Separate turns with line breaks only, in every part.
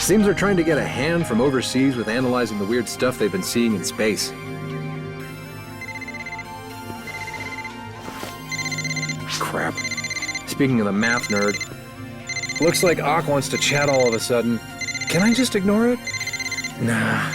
Seems they're trying to get a hand from overseas with analyzing the weird stuff they've been seeing in space. Crap. Speaking of the math nerd, looks like Ock wants to chat all of a sudden. Can I just ignore it? Nah.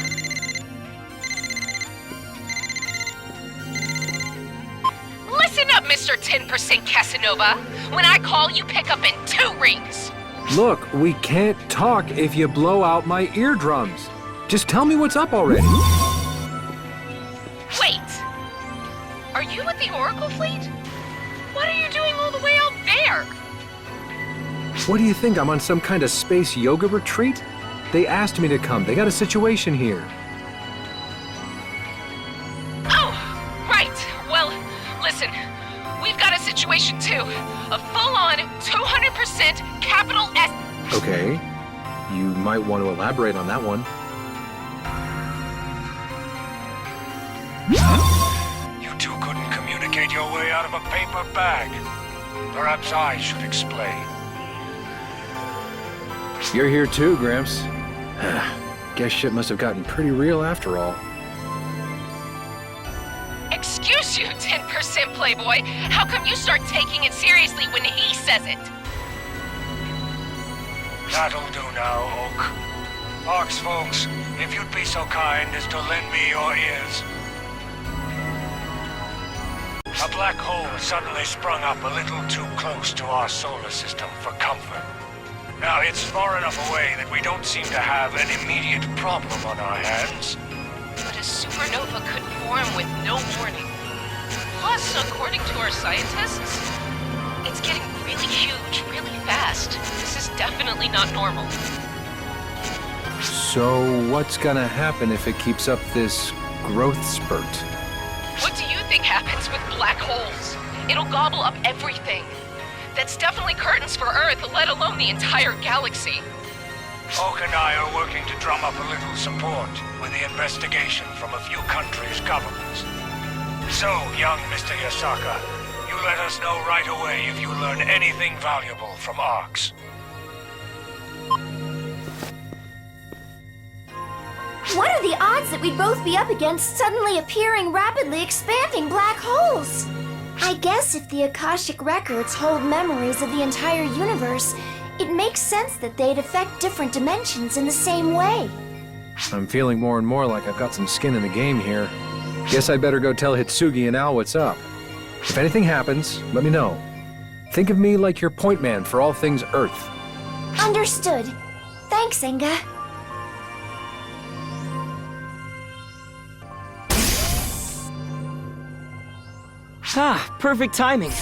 Listen up, Mr. 10% Casanova. When I call, you pick up in 2 rings.
Look, we can't talk if you blow out my eardrums. Just tell me what's up already.
Wait. Are you with the Oracle fleet? What are you doing all the way out there?
What do you think? I'm on some kind of space yoga retreat? They asked me to come. They got a situation here.
Oh, right. Well, listen. We've got a situation too. A full-on 200% capital S.
Okay. You might want to elaborate on that one.
You two couldn't communicate your way out of a paper bag. Perhaps I should explain.
You're here too, Gramps. Guess shit must have gotten pretty real after all.
Excuse you, 10% Playboy. How come you start taking it seriously when he says it?
That'll do now, Oak. Ox folks, if you'd be so kind as to lend me your ears. A black hole suddenly sprung up a little too close to our solar system for comfort. Now, it's far enough away that we don't seem to have an immediate problem on our hands.
But a supernova could form with no warning. Plus, according to our scientists, it's getting really huge, really fast. This is definitely not normal.
So what's gonna happen if it keeps up this growth spurt?
What do you think happens with black holes? It'll gobble up everything. That's definitely curtains for Earth, let alone the entire galaxy.
Oak and I are working to drum up a little support with the investigation from a few countries' governments. So, young Mr. Yasaka, you let us know right away if you learn anything valuable from Arx.
What are the odds that we'd both be up against suddenly appearing, rapidly expanding black holes? I guess if the Akashic records hold memories of the entire universe, it makes sense that they'd affect different dimensions in the same way.
I'm feeling more and more like I've got some skin in the game here. Guess I'd better go tell Hitsugi and Al what's up. If anything happens, let me know. Think of me like your point man for all things Earth.
Understood. Thanks, Inga.
Ah, perfect timing.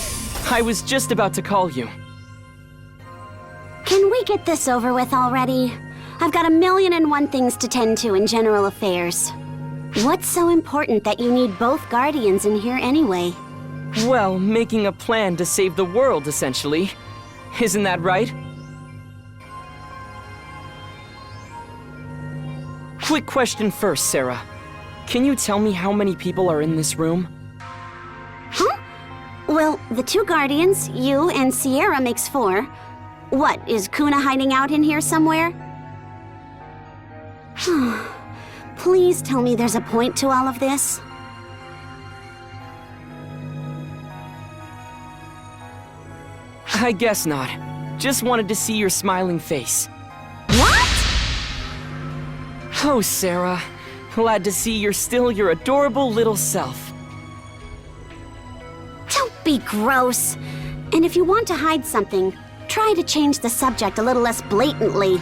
I was just about to call you.
Can we get this over with already? I've got 1,000,001 things to tend to in general affairs. What's so important that you need both Guardians in here anyway?
Well, making a plan to save the world, essentially. Isn't that right? Quick question first, Sarah. Can you tell me how many people are in this room?
Huh? Well, the 2 Guardians, you and Sierra makes 4. What, is Kuna hiding out in here somewhere? Please tell me there's a point to all of this.
I guess not. Just wanted to see your smiling face.
What?
Oh, Sarah. Glad to see you're still your adorable little self.
Don't be gross. And if you want to hide something, try to change the subject a little less blatantly.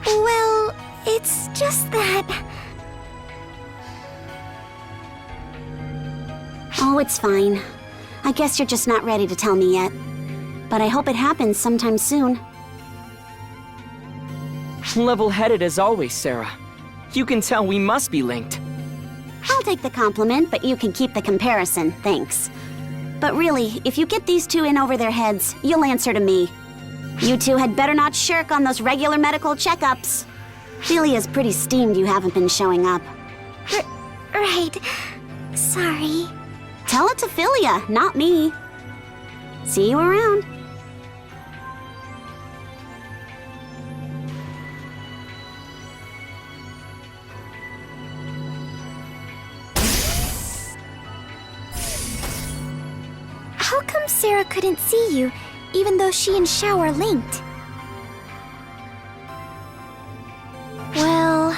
Well, it's just that...
Oh, it's fine. I guess you're just not ready to tell me yet. But I hope it happens sometime soon.
Level-headed as always, Sarah. You can tell we must be linked.
I'll take the compliment, but you can keep the comparison, thanks. But really, if you get these 2 in over their heads, you'll answer to me. You 2 had better not shirk on those regular medical checkups. Philia's pretty steamed you haven't been showing up.
Right. Sorry.
Tell it to Philia, not me. See you around.
come Sarah couldn't see you, even though she and Xiao are linked?
Well,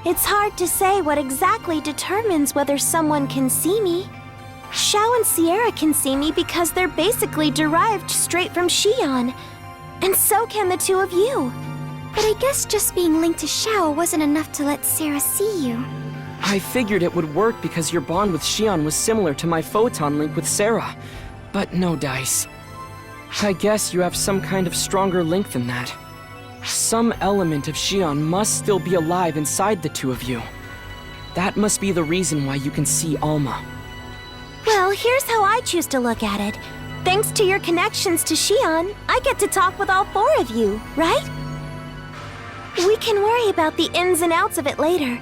it's hard to say what exactly determines whether someone can see me. Xiao and Sierra can see me because they're basically derived straight from Xion. And so can the two of you.
But I guess just being linked to Xiao wasn't enough to let Sarah see you.
I figured it would work because your bond with Xion was similar to my photon link with Sarah. But no dice. I guess you have some kind of stronger link than that. Some element of Xion must still be alive inside the two of you. That must be the reason why you can see Alma.
Well, here's how I choose to look at it. Thanks to your connections to Xion, I get to talk with all four of you, right? We can worry about the ins and outs of it later.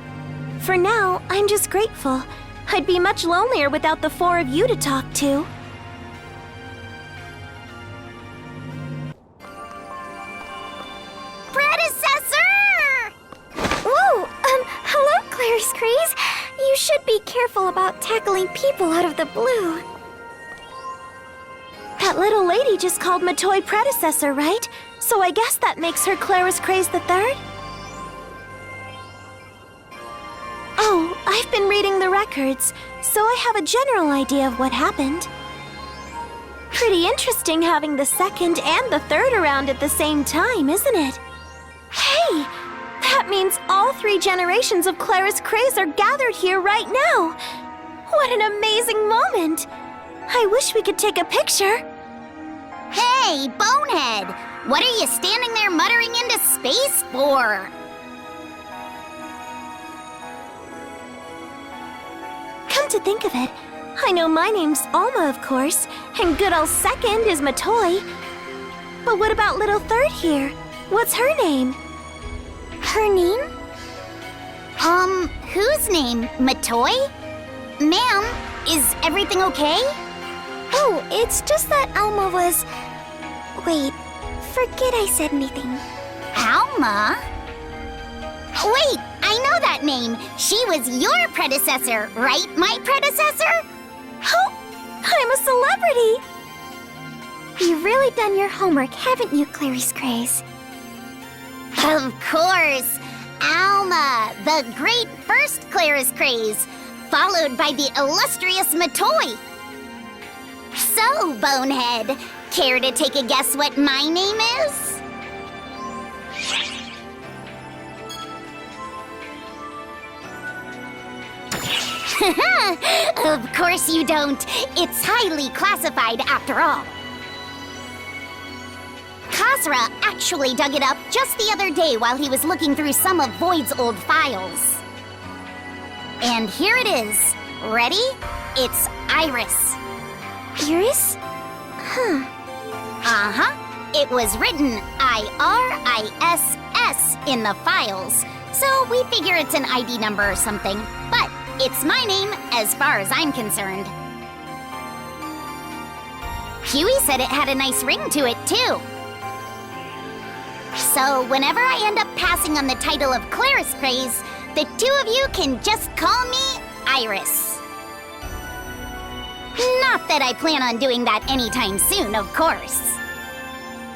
For now, I'm just grateful. I'd be much lonelier without the four of you to talk to.
Predecessor!
Whoa! Hello, Klariskrays. You should be careful about tackling people out of the blue.
That little lady just called Matoi predecessor, right? So I guess that makes her Klariskrays the Third? Oh, I've been reading the records, so I have a general idea of what happened. Pretty interesting having the second and the third around at the same time, isn't it? Hey! That means all three generations of Klariskrays are gathered here right now! What an amazing moment! I wish we could take a picture.
Hey, Bonehead! What are you standing there muttering into space for?
Come to think of it, I know my name's Alma, of course, and good old second is Matoi. But what about little third here? What's her name?
Her name?
Whose name? Matoi? Ma'am, is everything okay?
Oh, it's just that Alma was... Wait, forget I said anything.
Alma? Wait, I know that name. She was your predecessor, right, my predecessor?
Oh, I'm a celebrity!
You've really done your homework, haven't you, Klariskrays?
Of course! Alma, the great first Klariskrays, followed by the illustrious Matoi. So, Bonehead, care to take a guess what my name is? Of course you don't. It's highly classified after all. Khasra actually dug it up just the other day while he was looking through some of Void's old files. And here it is. Ready? It's Iris.
Iris? Huh.
Uh-huh. It was written I-R-I-S-S in the files, so we figure it's an ID number or something. But it's my name as far as I'm concerned. Huey said it had a nice ring to it, too. So whenever I end up passing on the title of Klariskrays, the two of you can just call me Iris. Not that I plan on doing that anytime soon, of course.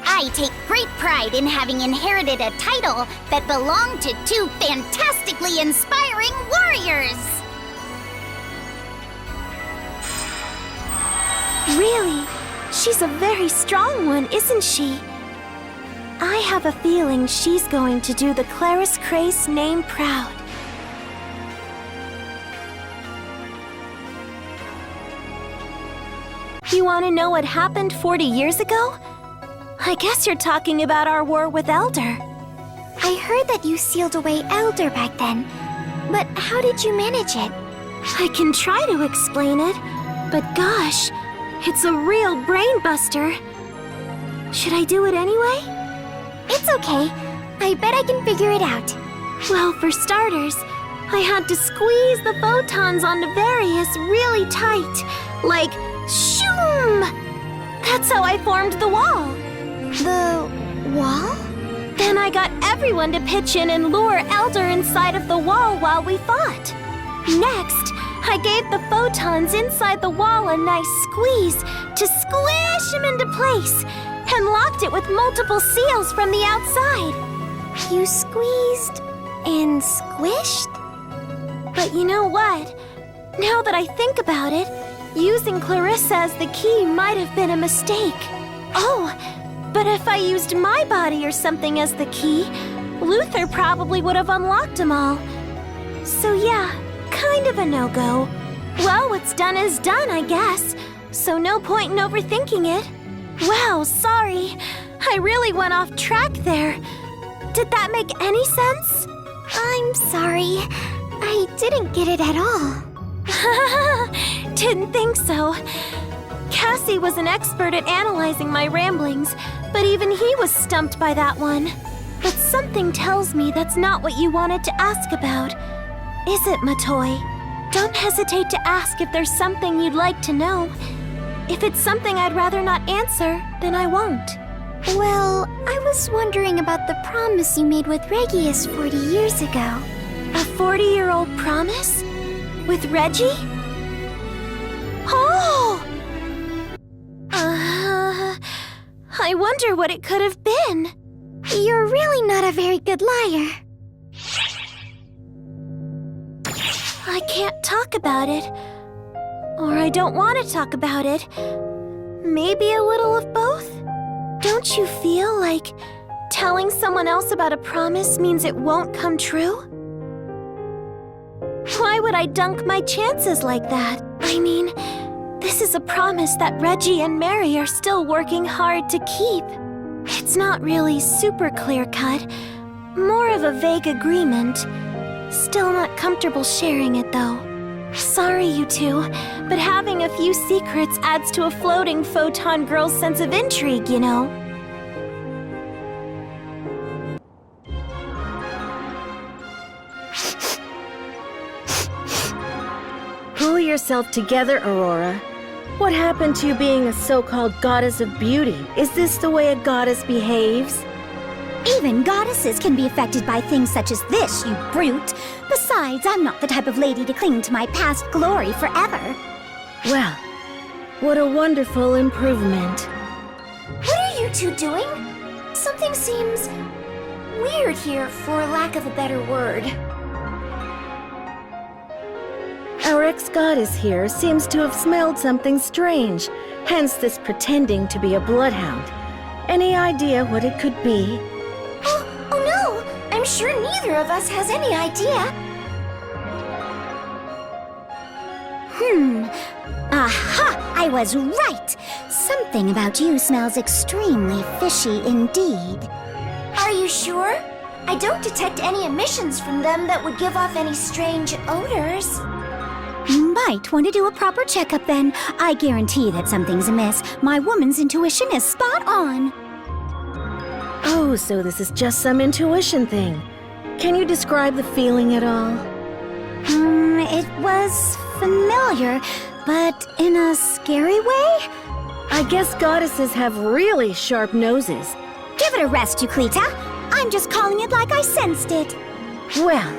I take great pride in having inherited a title that belonged to two fantastically inspiring warriors.
Really? She's a very strong one, isn't she? I have a feeling she's going to do the Klariskrays name proud. You want to know what happened 40 years ago? I guess you're talking about our war with Elder.
I heard that you sealed away Elder back then, but how did you manage it?
I can try to explain it, but gosh, it's a real brain buster. Should I do it anyway?
It's okay. I bet I can figure it out.
Well, for starters, I had to squeeze the photons onto Various really tight, like shoom! That's how I formed the wall.
The wall?
Then I got everyone to pitch in and lure Elder inside of the wall while we fought. Next, I gave the photons inside the wall a nice squeeze to squish them into place and locked it with multiple seals from the outside.
You squeezed and squished?
But you know what? Now that I think about it, using Clarissa as the key might have been a mistake. Oh, but if I used my body or something as the key, Luther probably would have unlocked them all. So yeah, kind of a no-go. Well, what's done is done, I guess. So no point in overthinking it. Wow, sorry. I really went off track there. Did that make any sense?
I'm sorry. I didn't get it at all.
Didn't think so. Cassie was an expert at analyzing my ramblings, but even he was stumped by that one. But something tells me that's not what you wanted to ask about. Is it, Matoy? Don't hesitate to ask if there's something you'd like to know. If it's something I'd rather not answer, then I won't.
Well, I was wondering about the promise you made with Regius 40 years ago.
A 40-year-old promise? With Reggie? Oh! I wonder what it could have been.
You're really not a very good liar.
I can't talk about it. Or I don't want to talk about it. Maybe a little of both? Don't you feel like telling someone else about a promise means it won't come true? Why would I dunk my chances like that? I mean, this is a promise that Reggie and Mary are still working hard to keep. It's not really super clear-cut, more of a vague agreement. Still not comfortable sharing it, though. Sorry, you two, but having a few secrets adds to a floating photon girl's sense of intrigue, you know.
Pull yourself together, Aurora. What happened to you being a so-called goddess of beauty? Is this the way a goddess behaves?
Even goddesses can be affected by things such as this, you brute. Besides, I'm not the type of lady to cling to my past glory forever.
Well, what a wonderful improvement.
What are you two doing? Something seems weird here, for lack of a better word.
Our ex-goddess here seems to have smelled something strange, hence this pretending to be a bloodhound. Any idea what it could be?
Oh no! I'm sure neither of us has any idea.
Aha! I was right! Something about you smells extremely fishy indeed.
Are you sure? I don't detect any emissions from them that would give off any strange odors.
Might want to do a proper checkup then. I guarantee that something's amiss. My woman's intuition is spot on.
Oh, so this is just some intuition thing. Can you describe the feeling at all?
It was familiar, but in a scary way?
I guess goddesses have really sharp noses.
Give it a rest, Euclita. I'm just calling it like I sensed it.
Well,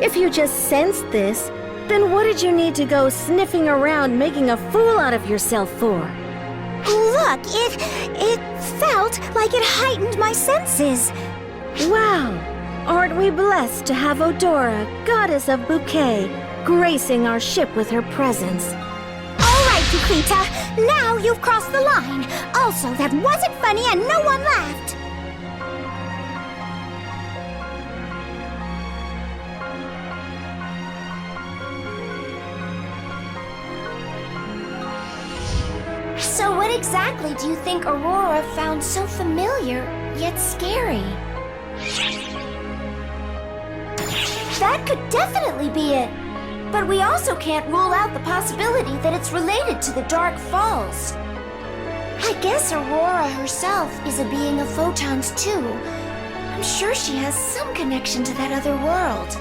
if you just sensed this, then what did you need to go sniffing around making a fool out of yourself for?
Look, it felt like it heightened my senses.
Wow! Aren't we blessed to have Odora, goddess of bouquet, gracing our ship with her presence?
All right, Euclita, now you've crossed the line. Also, that wasn't funny and no one laughed.
So what exactly do you think Aurora found so familiar, yet scary? That could definitely be it. But we also can't rule out the possibility that it's related to the Dark Falls. I guess Aurora herself is a being of photons too. I'm sure she has some connection to that other world.